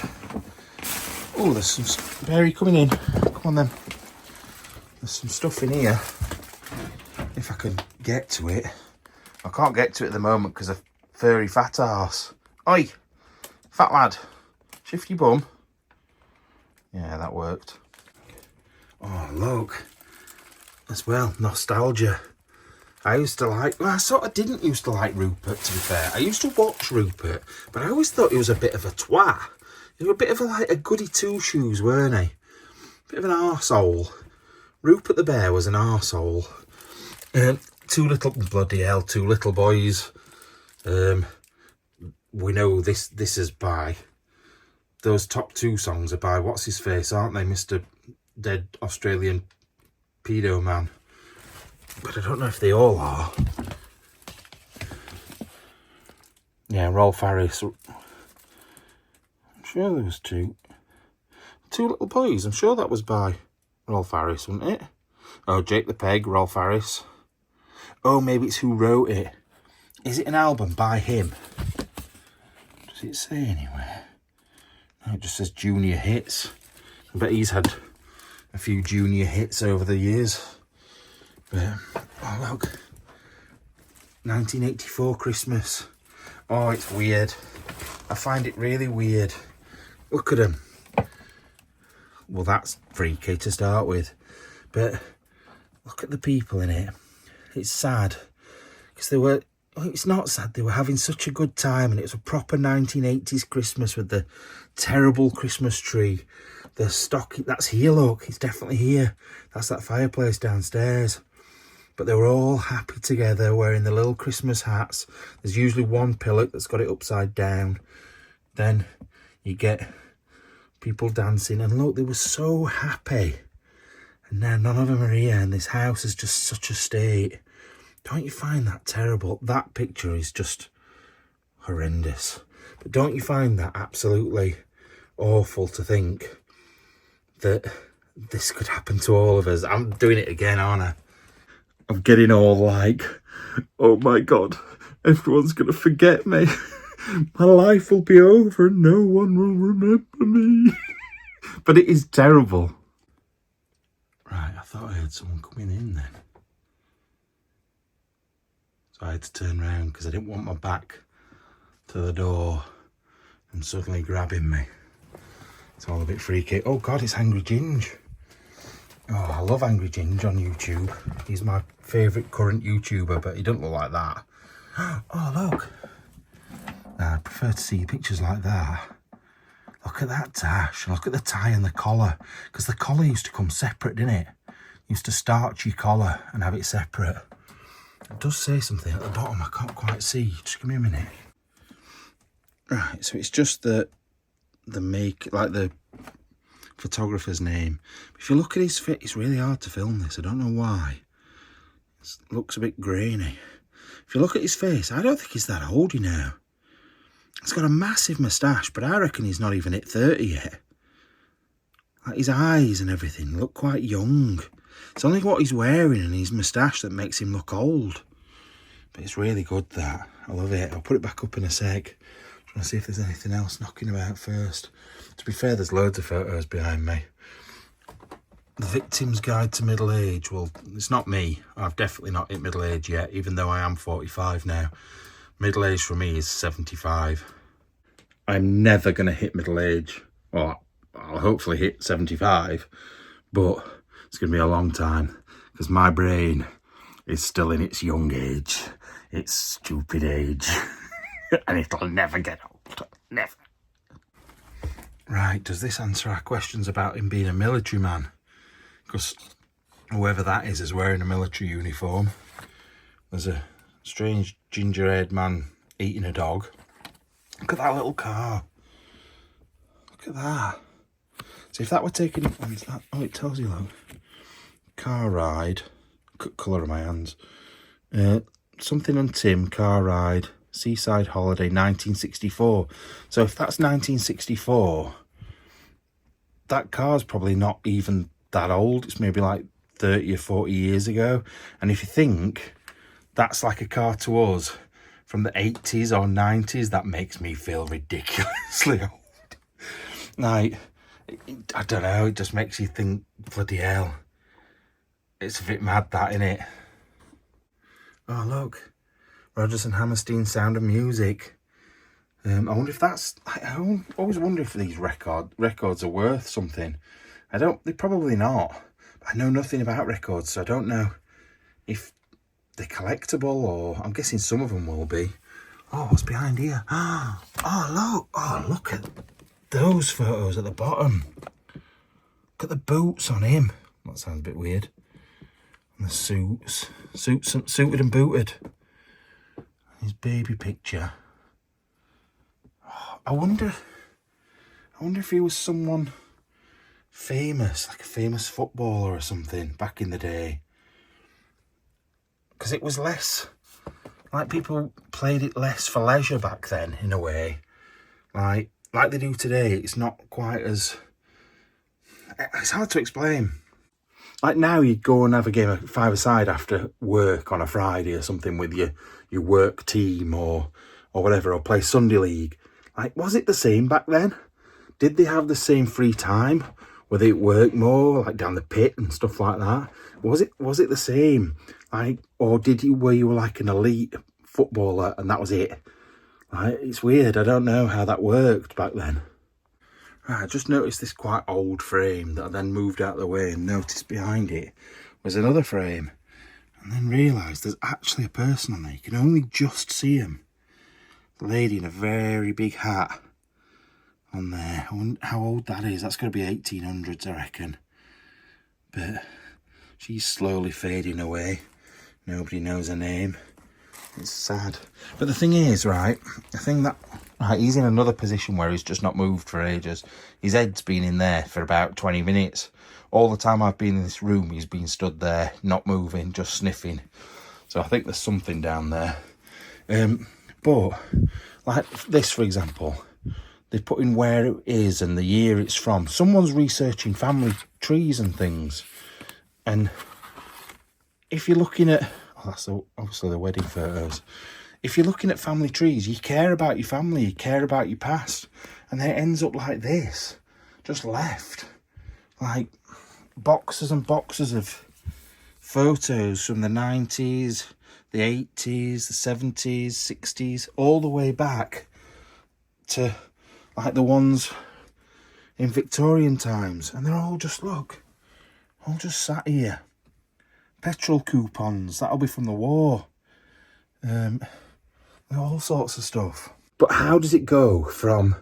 Oh, there's some... Barry, coming in. Come on then. There's some stuff in here. If I can get to it. I can't get to it at the moment because of furry fat arse. Oi! Fat lad. Shift your bum. Yeah, that worked. Oh, look. As well, nostalgia. I used to like... Well, I sort of didn't used to like Rupert, to be fair. I used to watch Rupert, but I always thought he was a bit of a twat. He was a bit of a goody two-shoes, weren't he? Bit of an arsehole. Rupert the Bear was an arsehole. Two little boys. We know this is by... Those top two songs are by what's-his-face, aren't they? Mr. Dead Australian Pedo Man. But I don't know if they all are. Yeah, Rolf Harris. I'm sure there was two. Two Little Boys. I'm sure that was by Rolf Harris, wasn't it? Oh, Jake the Peg, Rolf Harris. Oh, maybe it's who wrote it. Is it an album by him? Does it say anywhere? No, it just says Junior Hits. I bet he's had a few junior hits over the years. But, oh look, 1984 Christmas. Oh, it's weird. I find it really weird. Look at them. Well, that's freaky to start with. But look at the people in it. It's sad. Because they were... Well, it's not sad. They were having such a good time. And it was a proper 1980s Christmas with the terrible Christmas tree. The stock... That's here, look. It's definitely here. That's that fireplace downstairs. But they were all happy together, wearing the little Christmas hats. There's usually one pillock that's got it upside down. Then you get people dancing. And look, they were so happy. And now none of them are here. And this house is just such a state. Don't you find that terrible? That picture is just horrendous. But don't you find that absolutely awful to think that this could happen to all of us? I'm doing it again, aren't I? I'm getting all like, oh my God, everyone's going to forget me. My life will be over and no one will remember me. But it is terrible. Right, I thought I heard someone coming in then. So I had to turn around because I didn't want my back to the door and suddenly grabbing me. It's all a bit freaky. Oh God, it's Angry Ginge. Oh, I love Angry Ginge on YouTube. He's my favourite current YouTuber, but he doesn't look like that. Oh, look. I prefer to see pictures like that. Look at that dash. Look at the tie and the collar. Because the collar used to come separate, didn't it? You used to starch your collar and have it separate. It does say something at the bottom. I can't quite see. Just give me a minute. Right, so it's just the photographer's name. If you look at his fit, it's really hard to film this. I don't know why. It looks a bit grainy. If you look at his face, I don't think he's that old, you know. He's got a massive moustache, but I reckon he's not even hit 30 yet. Like his eyes and everything look quite young. It's only what he's wearing and his moustache that makes him look old. But it's really good, that. I love it. I'll put it back up in a sec. Trying to see if there's anything else knocking about first. To be fair, there's loads of photos behind me. The Victim's Guide to Middle Age. Well, it's not me. I've definitely not hit middle age yet, even though I am 45 now. Middle age for me is 75. I'm never going to hit middle age. Well, I'll hopefully hit 75, but it's going to be a long time because my brain is still in its young age, its stupid age, and it'll never get old. Never. Right, does this answer our questions about him being a military man? Because whoever that is wearing a military uniform. There's a strange ginger-haired man eating a dog. Look at that little car. Look at that. So if that were taken... Oh, it tells you, look. Car ride. Colour of my hands. Something on Tim, car ride. Seaside holiday, 1964. So if that's 1964, that car's probably not even that old. It's maybe like 30 or 40 years ago. And if you think that's like a car to us from the 80s or 90s, that makes me feel ridiculously old. Like, I don't know, it just makes you think, bloody hell. It's a bit mad, that, innit? Oh, look. Rodgers and Hammerstein Sound of Music. I wonder if that's... I always wonder if these records are worth something. They're probably not. I know nothing about records, so I don't know if they're collectible, or I'm guessing some of them will be. Oh, what's behind here? Oh, look. Oh, look at those photos at the bottom. Look at the boots on him. That sounds a bit weird. And the suits. Suited and booted. His baby picture. Oh, I wonder if he was someone famous, like a famous footballer or something back in the day. Because it was less, like people played it less for leisure back then, in a way. Like they do today, it's not quite as... It's hard to explain. Like now you'd go and have a game of five-a-side after work on a Friday or something with your work team or whatever, or play Sunday League. Like, was it the same back then? Did they have the same free time? Were they at work more, like down the pit and stuff like that? Was it the same? Like, or were you like an elite footballer and that was it? Like, it's weird. I don't know how that worked back then. Right, I just noticed this quite old frame that I then moved out of the way and noticed behind it was another frame. And then realised there's actually a person on there. You can only just see him. The lady in a very big hat on there. I wonder how old that is. That's going to be 1800s, I reckon. But she's slowly fading away. Nobody knows her name. It's sad. But the thing is, right, he's in another position where he's just not moved for ages. His head's been in there for about 20 minutes. All the time I've been in this room, he's been stood there, not moving, just sniffing. So I think there's something down there. But, like this, for example, they've put in where it is and the year it's from. Someone's researching family trees and things. And if you're looking at... that's obviously the wedding photos. If you're looking at family trees, you care about your family, you care about your past. And then it ends up like this, just left. Like boxes and boxes of photos from the 90s, the 80s, the 70s, 60s, all the way back to like the ones in Victorian times. And they're all just, look, all just sat here. Petrol coupons, that'll be from the war. All sorts of stuff. But how does it go from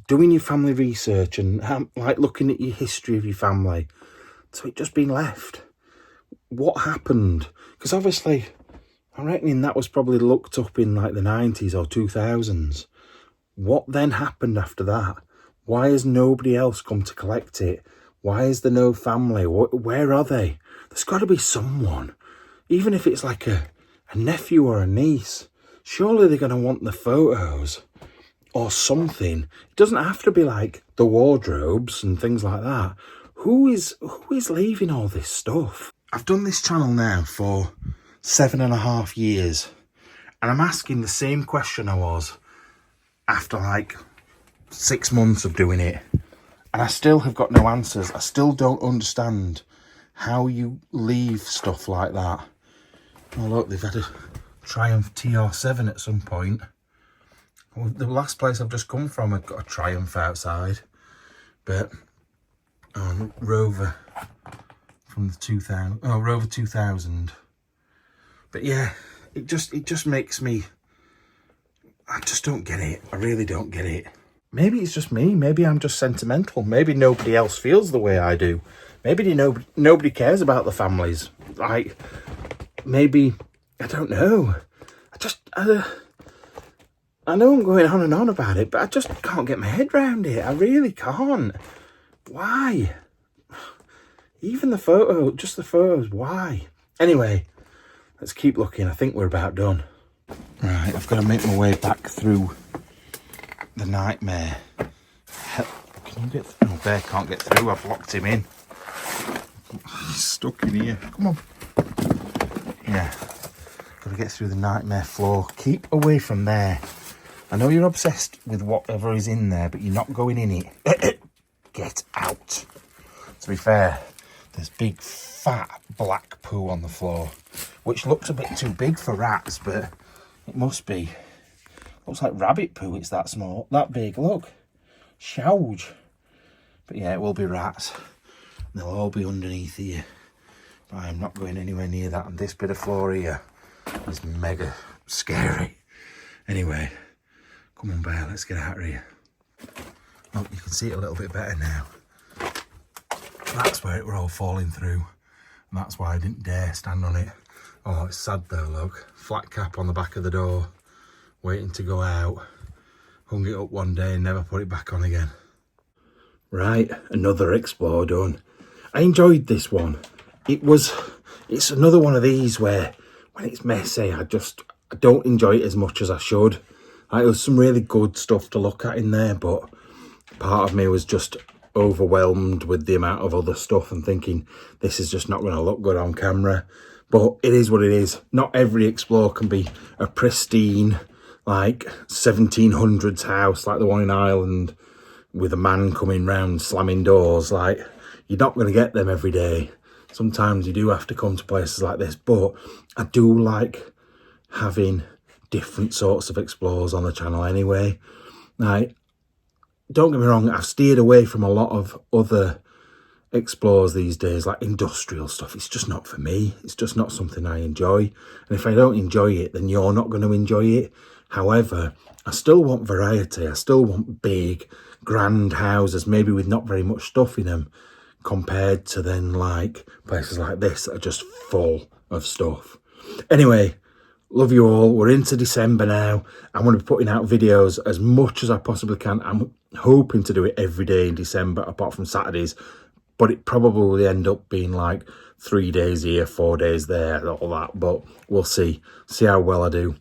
doing your family research and like looking at your history of your family to it just being left? What happened? Because obviously, I reckon that was probably looked up in like the 90s or 2000s. What then happened after that? Why has nobody else come to collect it? Why is there no family? Where are they? There's got to be someone. Even if it's like a nephew or a niece. Surely they're going to want the photos or something. It doesn't have to be like the wardrobes and things like that. Who is leaving all this stuff? I've done this channel now for 7.5 years, and I'm asking the same question I was after like 6 months of doing it, and I still have got no answers. I still don't understand how you leave stuff like that. Oh look, they've had a Triumph TR7 at some point. Well, the last place I've just come from had got a Triumph outside, but Rover from the 2000. Oh, Rover 2000. But yeah, it just makes me. I just don't get it. I really don't get it. Maybe it's just me. Maybe I'm just sentimental. Maybe nobody else feels the way I do. Maybe nobody cares about the families. Like, maybe, I don't know. I know I'm going on and on about it, but I just can't get my head around it. I really can't. Why? Even the photo, just the photos, why? Anyway, let's keep looking. I think we're about done. Right, I've got to make my way back through the nightmare. Can you get through? Oh, Bear can't get through. I've locked him in. He's stuck in here. Come on. Yeah. Got to get through the nightmare floor. Keep away from there. I know you're obsessed with whatever is in there, but you're not going in it. Get out. To be fair, there's big fat black poo on the floor, which looks a bit too big for rats, but it must be. Looks like rabbit poo. It's that small, that big. Look, shouge. But yeah, it will be rats. They'll all be underneath here. But I am not going anywhere near that. And this bit of floor here is mega scary. Anyway, come on, Bear, let's get out of here. Oh, you can see it a little bit better now. That's where it were all falling through. And that's why I didn't dare stand on it. Oh, it's sad though, look. Flat cap on the back of the door, waiting to go out. Hung it up one day and never put it back on again. Right, another explore done. I enjoyed this one. It's another one of these where when it's messy, I don't enjoy it as much as I should. There was some really good stuff to look at in there, but part of me was just overwhelmed with the amount of other stuff and thinking this is just not going to look good on camera. But it is what it is. Not every explore can be a pristine, like 1700s house like the one in Ireland with a man coming round slamming doors. Like, you're not going to get them every day. Sometimes you do have to come to places like this, but I do like having different sorts of explores on the channel anyway. Like, don't get me wrong, I've steered away from a lot of other explores these days, like industrial stuff. It's just not for me. It's just not something I enjoy. And if I don't enjoy it, then you're not going to enjoy it. However, I still want variety. I still want big, grand houses, maybe with not very much stuff in them, compared to then like places like this that are just full of stuff. Anyway, love you all. We're into December now. I'm going to be putting out videos as much as I possibly can. I'm hoping to do it every day in December, apart from Saturdays, but it probably will end up being like 3 days here, 4 days there, all that, but we'll see how well I do.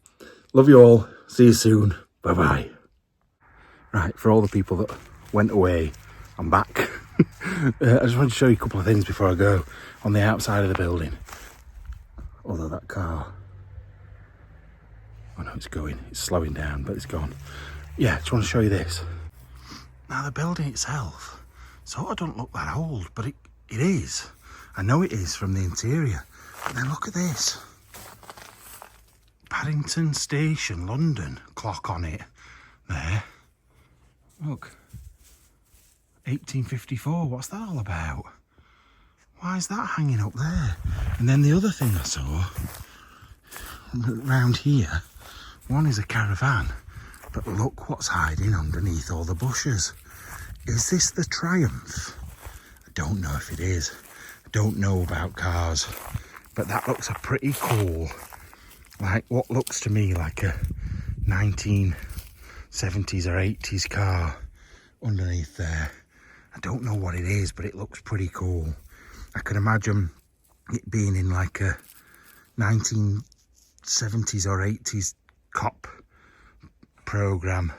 Love you all. See you soon. Bye-bye. Right, for all the people that went away, I'm back. I just want to show you a couple of things before I go on the outside of the building. Although that car, oh no, it's slowing down, but it's gone. Yeah, just want to show you this. Now the building itself sort of don't look that old, but it is. I know it is from the interior. And then look at this. Paddington Station, London, clock on it. There. Look. 1854, what's that all about? Why is that hanging up there? And then the other thing I saw around here, one is a caravan, but look what's hiding underneath all the bushes. Is this the Triumph? I don't know if it is. I don't know about cars, but that looks a pretty cool, like what looks to me like a 1970s or 80s car underneath there. I don't know what it is, but it looks pretty cool. I can imagine it being in like a 1970s or 80s cop programme.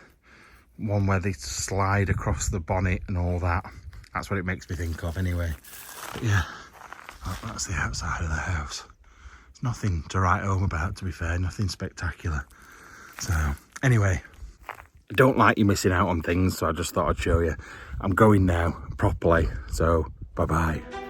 One where they slide across the bonnet and all that. That's what it makes me think of anyway. But yeah, that's the outside of the house. There's nothing to write home about, to be fair, nothing spectacular. So anyway, I don't like you missing out on things, so I just thought I'd show you. I'm going now, properly, so bye-bye.